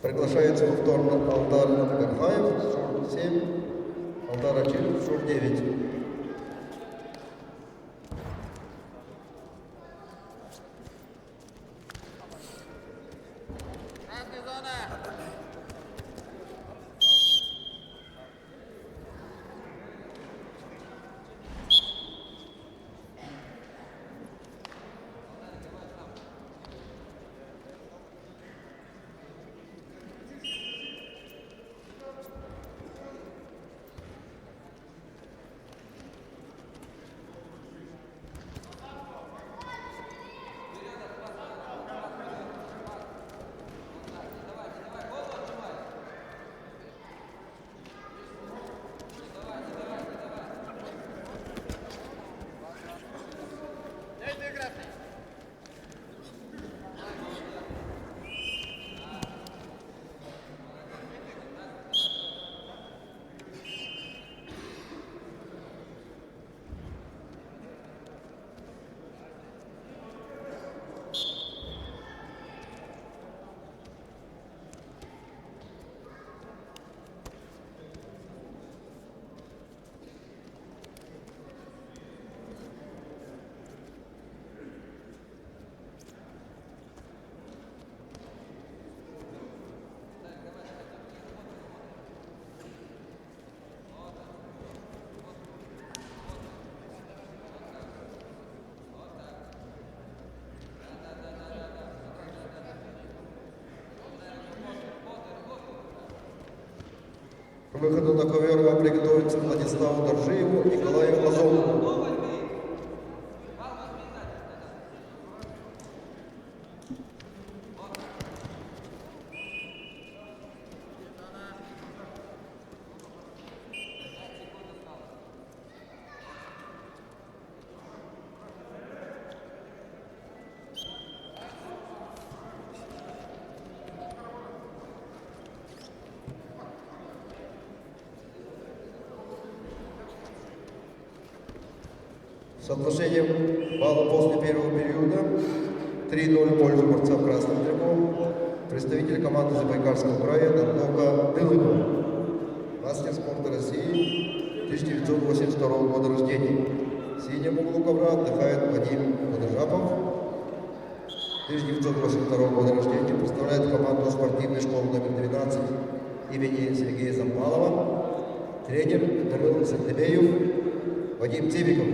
Приглашается повторно Алдар Гархаев, шорт 7, Алдар Ачилев, шорт 9. К выходу на ковер вам приготовиться Владиславу Доржиеву, Николаю Азову. Соотношением балла после первого периода 3-0 в пользу борца в красном трико, представитель команды Забайкальского края Дантока Дылыкова, мастер спорта России, 1982 года рождения. В синем углу ковра отдыхает Вадим Водожапов, 1982 года рождения, представляет команду спортивной школы номер 12 имени Сергея Зампалова, тренер Данил Сагдебеев, Вадим Цибиков.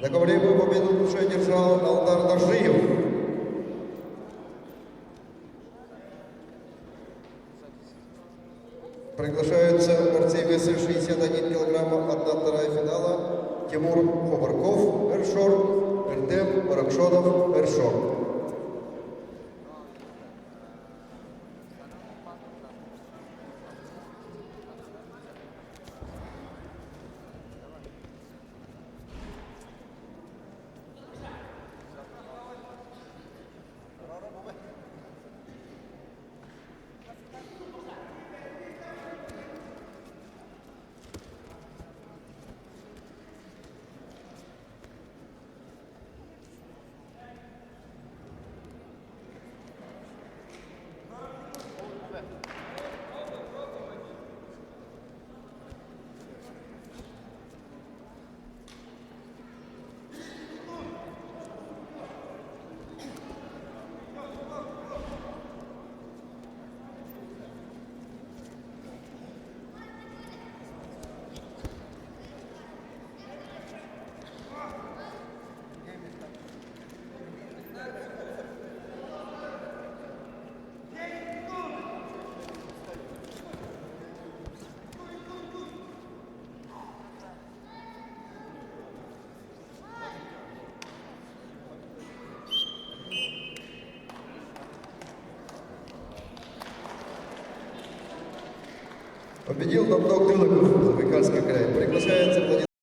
Договоримую победу в душе держал Алдар Доржиев. Приглашаются борцы веса 61 килограмма, 1/2 финала. Тимур Хобарков, Эршор, Эртем Баракшонов, Эршор. Победил Данток Дылыков, Забайкальский край. Приглашается Владимир.